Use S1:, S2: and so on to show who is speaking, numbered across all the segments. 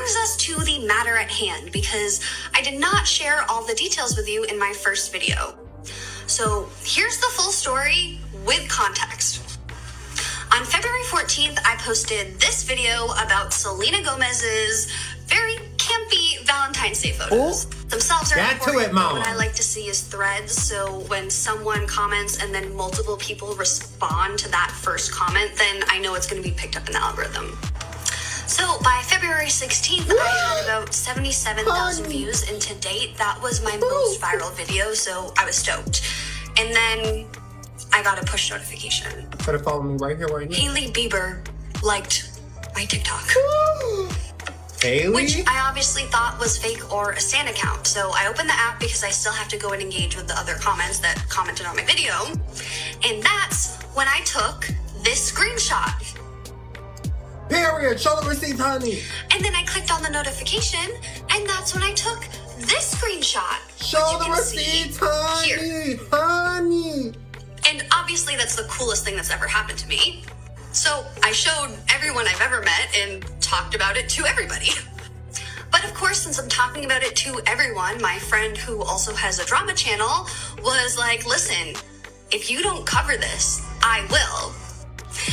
S1: brings us to the matter at hand, because I did not share all the details with you in my first video. So here's the full story with context. On February 14th, I posted this video about Selena Gomez's very campy Valentine's Day photos. Themselves are important, but what I like to see is threads. So when someone comments and then multiple people respond to that first comment, then I know it's going to be picked up in the algorithm. So by February 16th, I had about 77,000 views, and to date, that was my most viral video, so I was stoked. And then I got a push notification.
S2: Better follow me right here, right now.
S1: Hailey Bieber liked my TikTok.
S2: Hailey?
S1: Which I obviously thought was fake or a stan account. So I opened the app because I still have to go and engage with the other comments that commented on my video. And that's when I took this screenshot.
S2: Period. Show the receipts, honey.
S1: And then I clicked on the notification, and that's when I took this screenshot.
S2: Show the receipts, honey. Honey.
S1: And obviously that's the coolest thing that's ever happened to me. So I showed everyone I've ever met and talked about it to everybody. But of course, since I'm talking about it to everyone, my friend who also has a drama channel was like, listen, if you don't cover this, I will.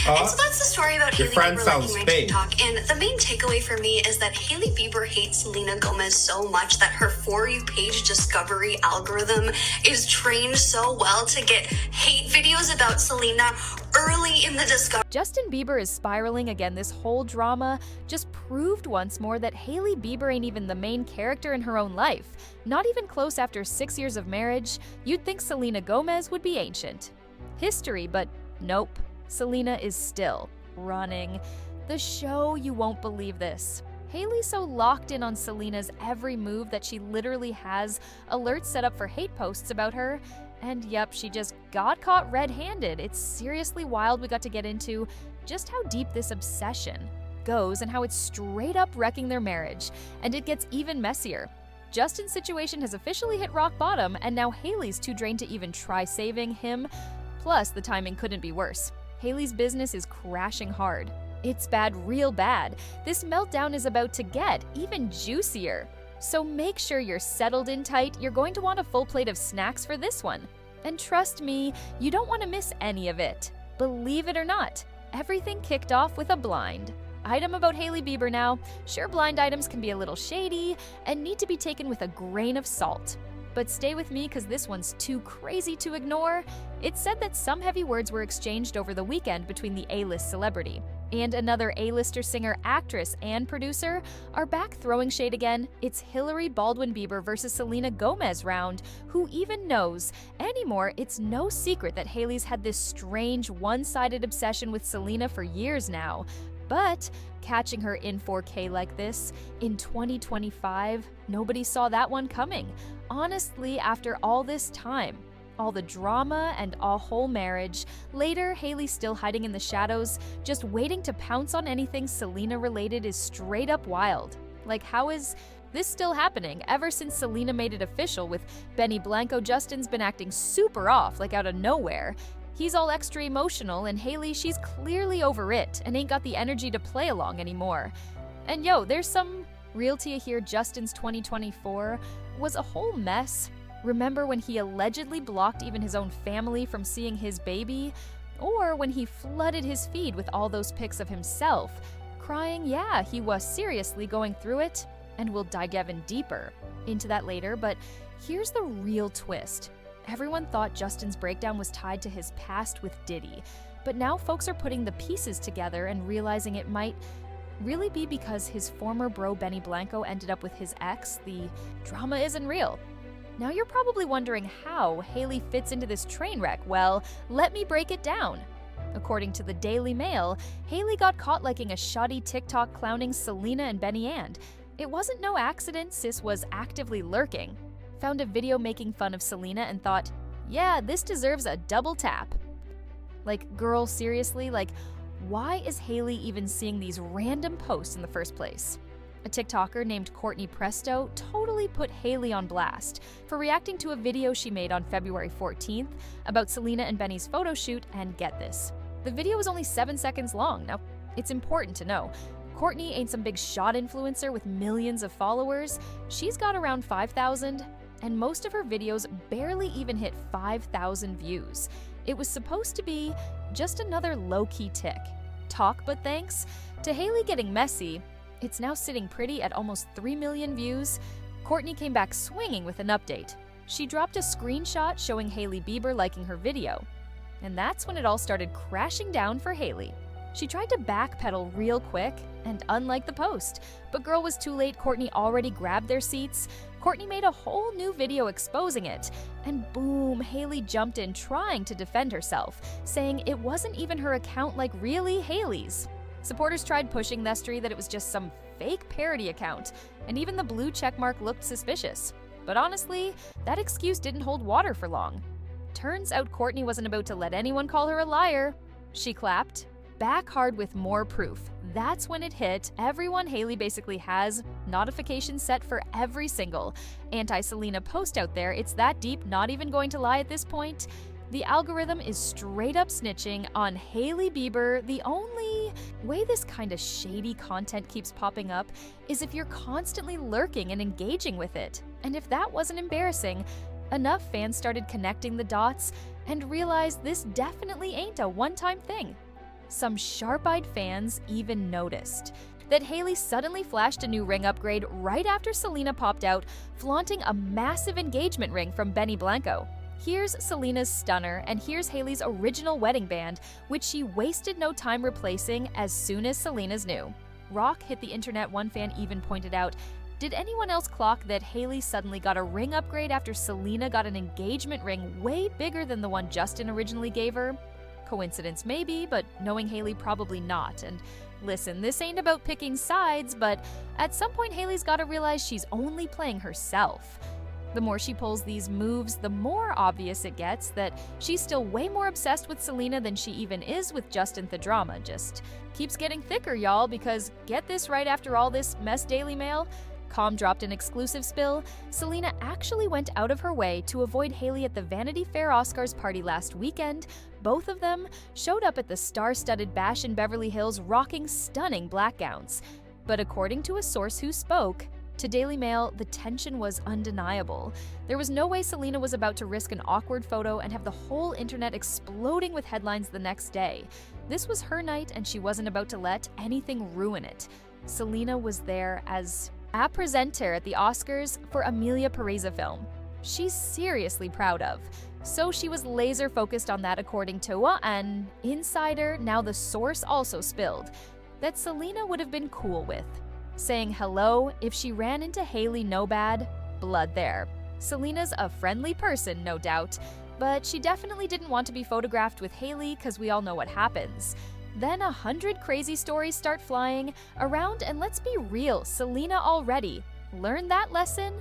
S1: And so that's the story about Hailey Bieber liking my TikTok. And the main takeaway for me is that Hailey Bieber hates Selena Gomez so much that her For You page discovery algorithm is trained so well to get hate videos about Selena early in the discovery.
S3: Justin Bieber is spiraling again. This whole drama just proved once more that Hailey Bieber ain't even the main character in her own life. Not even close after 6 years of marriage. You'd think Selena Gomez would be ancient history, but nope. Selena is still running the show. You won't believe this. Hailey's so locked in on Selena's every move that she literally has alerts set up for hate posts about her. And yep, she just got caught red-handed. It's seriously wild. We got to get into just how deep this obsession goes and how it's straight up wrecking their marriage. And it gets even messier. Justin's situation has officially hit rock bottom, and now Hailey's too drained to even try saving him. Plus, the timing couldn't be worse. Hailey's business is crashing hard. It's bad, real bad. This meltdown is about to get even juicier. So make sure you're settled in tight. You're going to want a full plate of snacks for this one. And trust me, you don't want to miss any of it. Believe it or not, everything kicked off with a blind item about Hailey Bieber now. Sure, blind items can be a little shady and need to be taken with a grain of salt. But stay with me because this one's too crazy to ignore. It's said that some heavy words were exchanged over the weekend between the A-list celebrity and another A-lister singer, actress, and producer are back throwing shade again. It's Hailey Bieber versus Selena Gomez round. Who even knows? Anymore, it's no secret that Hailey's had this strange one-sided obsession with Selena for years now. But catching her in 4K like this in 2025, nobody saw that one coming. Honestly, after all this time, all the drama and a whole marriage, later Hailey still hiding in the shadows, just waiting to pounce on anything Selena related is straight up wild. Like, how is this still happening? Ever since Selena made it official with Benny Blanco, Justin's been acting super off, like out of nowhere. He's all extra emotional, and Hailey, she's clearly over it and ain't got the energy to play along anymore. And yo, there's some real tea here. Justin's 2024 was a whole mess. Remember when he allegedly blocked even his own family from seeing his baby? Or when he flooded his feed with all those pics of himself, crying, yeah, he was seriously going through it? And we'll dive even deeper into that later, but here's the real twist. Everyone thought Justin's breakdown was tied to his past with Diddy, but now folks are putting the pieces together and realizing it might really be because his former bro Benny Blanco ended up with his ex. The drama isn't real. Now you're probably wondering how Hailey fits into this train wreck. Well, let me break it down. According to the Daily Mail, Hailey got caught liking a shoddy TikTok clowning Selena and Benny and. It wasn't no accident, sis was actively lurking. Found a video making fun of Selena and thought, yeah, this deserves a double tap. Like, girl, seriously? Like, why is Hailey even seeing these random posts in the first place? A TikToker named Courtney Presto totally put Hailey on blast for reacting to a video she made on February 14th about Selena and Benny's photo shoot, and get this. The video was only 7 seconds long. Now, it's important to know. Kourtney ain't some big shot influencer with millions of followers. She's got around 5,000, and most of her videos barely even hit 5,000 views. It was supposed to be just another low-key tick. Talk but thanks to Hailey getting messy, it's now sitting pretty at almost 3 million views. Kourtney came back swinging with an update. She dropped a screenshot showing Hailey Bieber liking her video. And that's when it all started crashing down for Hailey. She tried to backpedal real quick and unlike the post, but girl was too late. Kourtney already grabbed their seats. Kourtney made a whole new video exposing it, and boom, Hailey jumped in trying to defend herself, saying it wasn't even her account, like really Hailey's. Supporters tried pushing the story that it was just some fake parody account, and even the blue checkmark looked suspicious. But honestly, that excuse didn't hold water for long. Turns out Kourtney wasn't about to let anyone call her a liar. She clapped back hard with more proof. That's when it hit everyone. Hailey basically has notifications set for every single anti-Selena post out there. It's that deep, not even going to lie at this point. The algorithm is straight up snitching on Hailey Bieber. The only way this kind of shady content keeps popping up is if you're constantly lurking and engaging with it. And if that wasn't embarrassing, enough fans started connecting the dots and realized this definitely ain't a one-time thing. Some sharp-eyed fans even noticed that Hailey suddenly flashed a new ring upgrade right after Selena popped out, flaunting a massive engagement ring from Benny Blanco. Here's Selena's stunner, and here's Hailey's original wedding band, which she wasted no time replacing as soon as Selena's new. Rock hit the internet. One fan even pointed out, did anyone else clock that Hailey suddenly got a ring upgrade after Selena got an engagement ring way bigger than the one Justin originally gave her? Coincidence maybe, but knowing Hailey, probably not. And listen, this ain't about picking sides, but at some point Hailey's gotta realize she's only playing herself. The more she pulls these moves, the more obvious it gets that she's still way more obsessed with Selena than she even is with Justin. The drama just keeps getting thicker, y'all, because get this right, after all this mess Daily Mail, Com dropped an exclusive spill. Selena actually went out of her way to avoid Hailey at the Vanity Fair Oscars party last weekend. Both of them showed up at the star-studded bash in Beverly Hills rocking stunning black gowns. But according to a source who spoke to Daily Mail, the tension was undeniable. There was no way Selena was about to risk an awkward photo and have the whole internet exploding with headlines the next day. This was her night, and she wasn't about to let anything ruin it. Selena was there as a presenter at the Oscars for Amelia Pereza film she's seriously proud of. So she was laser focused on that, according to an insider. Now the source also spilled that Selena would have been cool with saying hello if she ran into Hailey. No bad blood there. Selena's a friendly person, no doubt, but she definitely didn't want to be photographed with Hailey because we all know what happens. Then 100 crazy stories start flying around, and let's be real, Selena already learned that lesson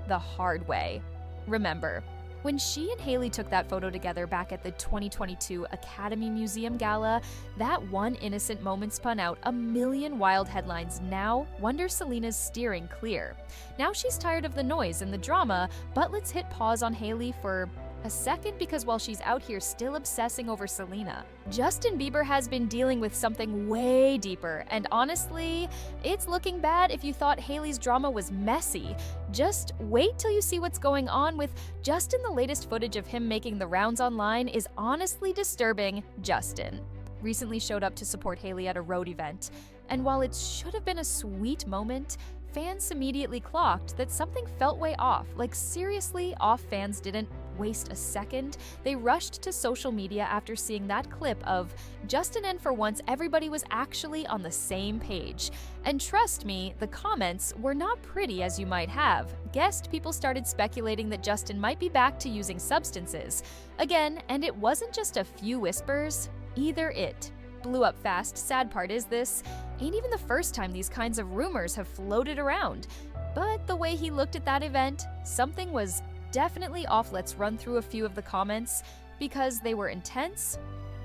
S3: the hard way. Remember, when she and Hailey took that photo together back at the 2022 Academy Museum Gala, that one innocent moment spun out a million wild headlines. Now, wonder Selena's steering clear. Now she's tired of the noise and the drama, but let's hit pause on Hailey for a second, because while she's out here still obsessing over Selena, Justin Bieber has been dealing with something way deeper, and honestly, it's looking bad. If you thought Hailey's drama was messy, just wait till you see what's going on with Justin. The latest footage of him making the rounds online is honestly disturbing. Justin recently showed up to support Hailey at a road event, and while it should have been a sweet moment, fans immediately clocked that something felt way off. Like seriously off. Fans didn't waste a second. They rushed to social media after seeing that clip of Justin, and for once everybody was actually on the same page. And trust me, the comments were not pretty, as you might have guessed. People started speculating that Justin might be back to using substances again, and it wasn't just a few whispers either. It blew up fast. Sad part is this ain't even the first time these kinds of rumors have floated around. But the way he looked at that event, something was definitely off. Let's run through a few of the comments because they were intense.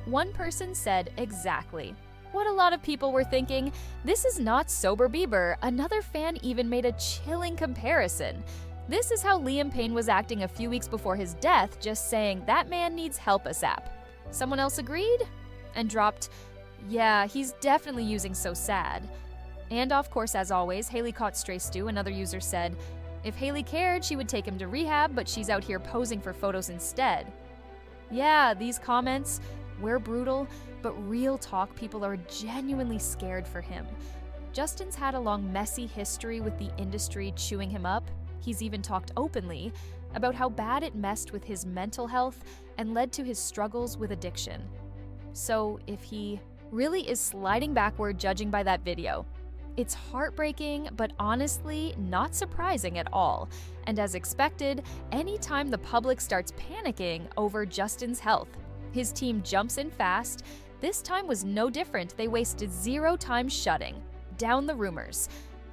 S3: One person said exactly what a lot of people were thinking: this is not sober Bieber. Another fan even made a chilling comparison: this is how Liam Payne was acting a few weeks before his death, just saying that man needs help ASAP. Someone else agreed and dropped, yeah, he's definitely using so sad. And of course, as always, Hailey caught stray stew. Another user said, if Hailey cared, she would take him to rehab, but she's out here posing for photos instead. Yeah, these comments, we're brutal, but real talk, people are genuinely scared for him. Justin's had a long, messy history with the industry chewing him up. He's even talked openly about how bad it messed with his mental health and led to his struggles with addiction. So if he really is sliding backward judging by that video, it's heartbreaking, but honestly not surprising at all. And as expected, anytime the public starts panicking over Justin's health, his team jumps in fast. This time was no different. They wasted zero time shutting down the rumors.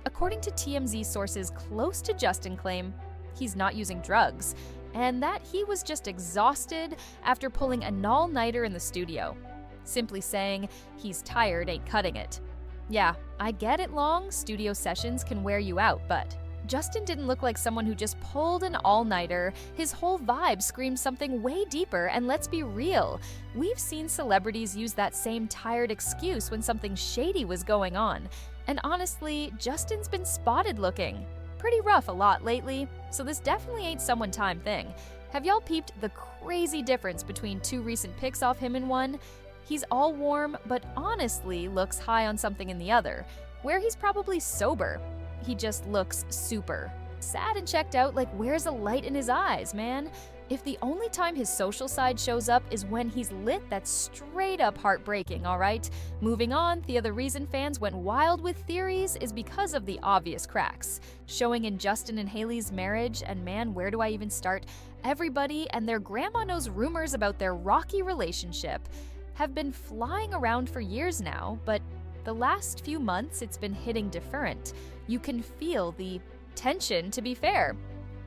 S3: According to TMZ sources close to Justin claim he's not using drugs, and that he was just exhausted after pulling an all-nighter in the studio. Simply saying he's tired ain't cutting it. Yeah, I get it, long studio sessions can wear you out, but Justin didn't look like someone who just pulled an all-nighter. His whole vibe screamed something way deeper, and let's be real, we've seen celebrities use that same tired excuse when something shady was going on. And honestly, Justin's been spotted looking pretty rough a lot lately, so this definitely ain't some one-time thing. Have y'all peeped the crazy difference between two recent pics off him in one? He's all warm, but honestly looks high on something in the other, where he's probably sober. He just looks super sad and checked out, like where's the light in his eyes, man? If the only time his social side shows up is when he's lit, that's straight up heartbreaking, all right? Moving on, the other reason fans went wild with theories is because of the obvious cracks showing in Justin and Hailey's marriage, and man, where do I even start? Everybody and their grandma knows rumors about their rocky relationship have been flying around for years now, but the last few months it's been hitting different. You can feel the tension, to be fair.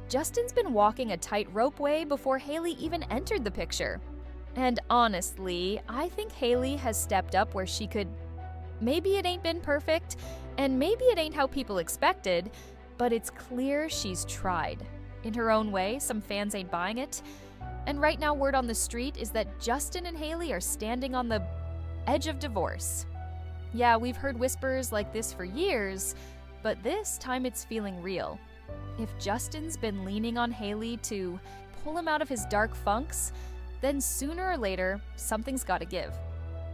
S3: Justin's been walking a tightrope way before Hailey even entered the picture. And honestly, I think Hailey has stepped up where she could. Maybe it ain't been perfect, and maybe it ain't how people expected, but it's clear she's tried. In her own way, some fans ain't buying it. And right now, word on the street is that Justin and Hailey are standing on the edge of divorce. Yeah, we've heard whispers like this for years, but this time it's feeling real. If Justin's been leaning on Hailey to pull him out of his dark funks, then sooner or later, something's gotta give.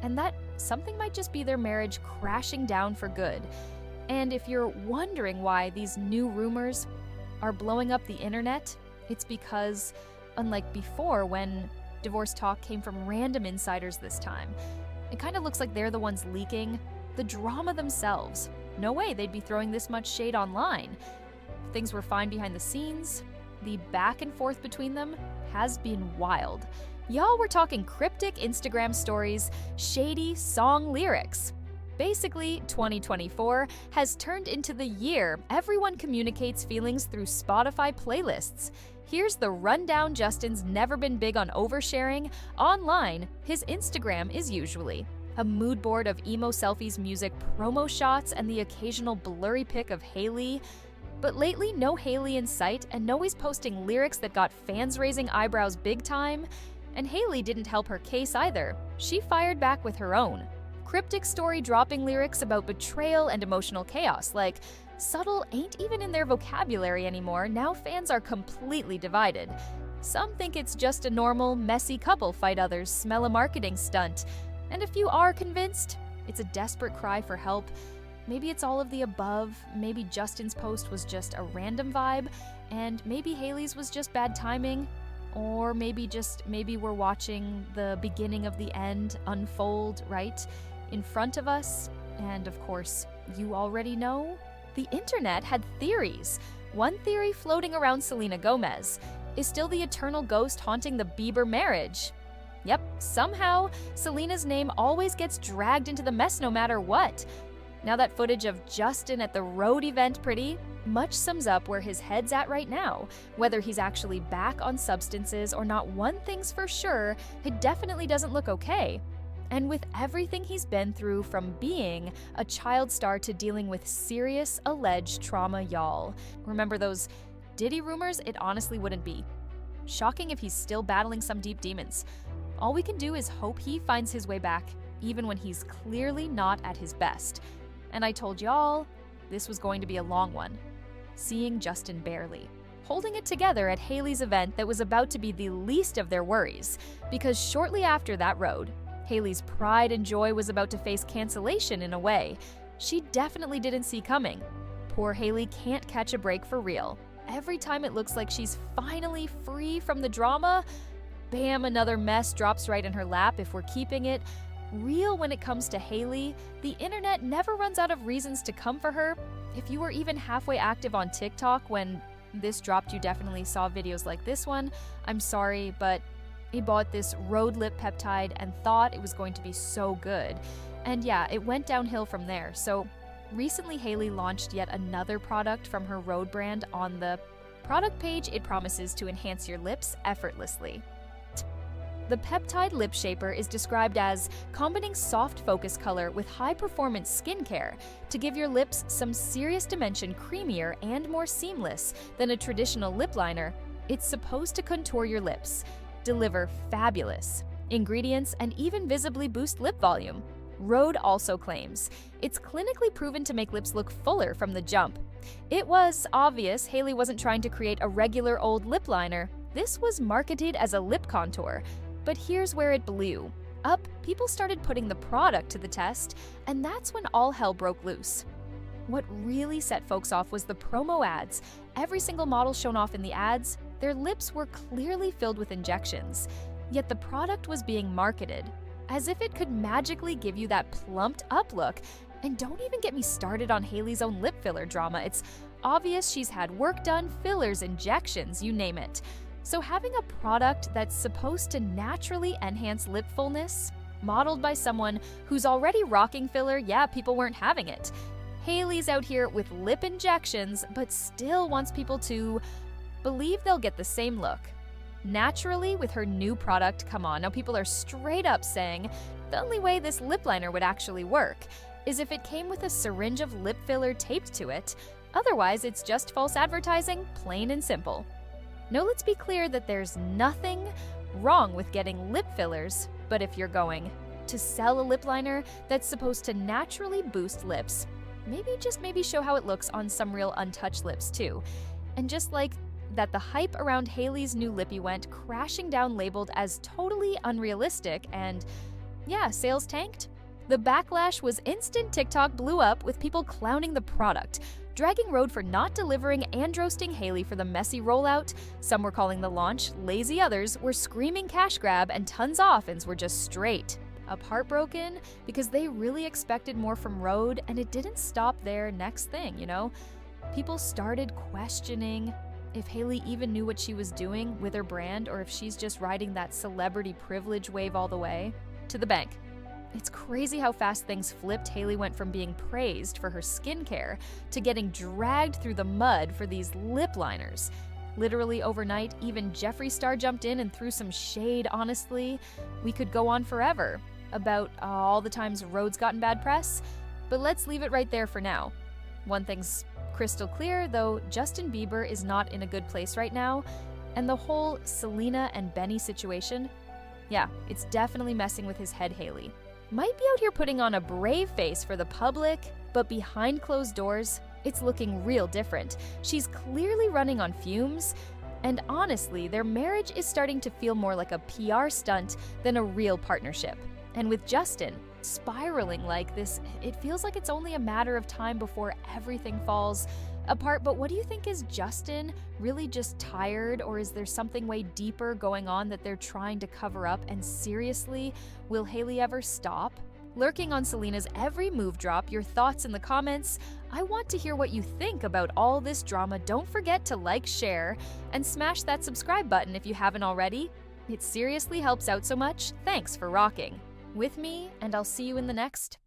S3: And that something might just be their marriage crashing down for good. And if you're wondering why these new rumors are blowing up the internet, it's because, unlike before when divorce talk came from random insiders this time, it kind of looks like they're the ones leaking the drama themselves. No way they'd be throwing this much shade online. Things were fine behind the scenes. The back and forth between them has been wild. Y'all were talking cryptic Instagram stories, shady song lyrics. Basically, 2024 has turned into the year everyone communicates feelings through Spotify playlists. Here's the rundown. Justin's never been big on oversharing. Online, his Instagram is usually a mood board of emo selfies, music, promo shots, and the occasional blurry pic of Hailey. But lately, no Hailey in sight, and no he's posting lyrics that got fans raising eyebrows big time. And Hailey didn't help her case either. She fired back with her own cryptic story-dropping lyrics about betrayal and emotional chaos. Like, subtle ain't even in their vocabulary anymore. Now fans are completely divided. Some think it's just a normal, messy couple fight, others smell a marketing stunt. And a few are convinced it's a desperate cry for help. Maybe it's all of the above. Maybe Justin's post was just a random vibe, and maybe Hailey's was just bad timing. Or maybe we're watching the beginning of the end unfold right in front of us. And of course, you already know, the internet had theories. One theory floating around Selena Gomez is still the eternal ghost haunting the Bieber marriage. Yep, somehow, Selena's name always gets dragged into the mess no matter what. Now that footage of Justin at the road event pretty much sums up where his head's at right now. Whether he's actually back on substances or not, one thing's for sure, it definitely doesn't look okay. And with everything he's been through, from being a child star to dealing with serious alleged trauma, y'all. Remember those Diddy rumors? It honestly wouldn't be shocking if he's still battling some deep demons. All we can do is hope he finds his way back, even when he's clearly not at his best. And I told y'all, this was going to be a long one. Seeing Justin barely holding it together at Hailey's event that was about to be the least of their worries, because shortly after that road, Hailey's pride and joy was about to face cancellation in a way she definitely didn't see coming. Poor Hailey can't catch a break for real. Every time it looks like she's finally free from the drama, bam, another mess drops right in her lap if we're keeping it real when it comes to Hailey. The internet never runs out of reasons to come for her. If you were even halfway active on TikTok when this dropped, you definitely saw videos like this one. I'm sorry, but he bought this road lip peptide and thought it was going to be so good. And yeah, it went downhill from there. So recently, Hailey launched yet another product from her Rhode brand. On the product page, it promises to enhance your lips effortlessly. The peptide lip shaper is described as combining soft focus color with high-performance skincare to give your lips some serious dimension, creamier and more seamless than a traditional lip liner. It's supposed to contour your lips, deliver fabulous ingredients, and even visibly boost lip volume. Rhode also claims it's clinically proven to make lips look fuller from the jump. It was obvious Hailey wasn't trying to create a regular old lip liner. This was marketed as a lip contour. But here's where it blew up. People started putting the product to the test, and that's when all hell broke loose. What really set folks off was the promo ads. Every single model shown off in the ads, their lips were clearly filled with injections, yet the product was being marketed as if it could magically give you that plumped up look. And don't even get me started on Hailey's own lip filler drama. It's obvious she's had work done, fillers, injections, you name it. So having a product that's supposed to naturally enhance lip fullness, modeled by someone who's already rocking filler, yeah, people weren't having it. Hailey's out here with lip injections, but still wants people to believe they'll get the same look naturally with her new product. Come on, now people are straight up saying the only way this lip liner would actually work is if it came with a syringe of lip filler taped to it. Otherwise, it's just false advertising, plain and simple. Now, let's be clear that there's nothing wrong with getting lip fillers, but if you're going to sell a lip liner that's supposed to naturally boost lips, maybe show how it looks on some real untouched lips too. And just like that, the hype around Hailey's new lippy went crashing down, labeled as totally unrealistic, and yeah, sales tanked. The backlash was instant. TikTok blew up with people clowning the product, dragging Rhode for not delivering and roasting Hailey for the messy rollout. Some were calling the launch lazy, others were screaming cash grab, and tons of offens were just straight up heartbroken because they really expected more from Rhode, and it didn't stop there. Next thing, people started questioning if Hailey even knew what she was doing with her brand, or if she's just riding that celebrity privilege wave all the way to the bank. It's crazy how fast things flipped. Hailey went from being praised for her skincare to getting dragged through the mud for these lip liners. Literally overnight, even Jeffree Star jumped in and threw some shade. Honestly, we could go on forever about all the times Rhode's gotten bad press, but let's leave it right there for now. One thing's crystal clear, though, Justin Bieber is not in a good place right now, and the whole Selena and Benny situation, yeah, it's definitely messing with his head. Hailey might be out here putting on a brave face for the public, but behind closed doors, it's looking real different. She's clearly running on fumes, and honestly, their marriage is starting to feel more like a PR stunt than a real partnership. And with Justin spiraling like this, it feels like it's only a matter of time before everything falls apart. But what do you think? Is Justin really just tired, or is there something way deeper going on that they're trying to cover up? And seriously, will Hailey ever stop lurking on Selena's every move drop? Your thoughts in the comments. I want to hear what you think about all this drama. Don't forget to like, share, and smash that subscribe button if you haven't already. It seriously helps out so much. Thanks for rocking with me, and I'll see you in the next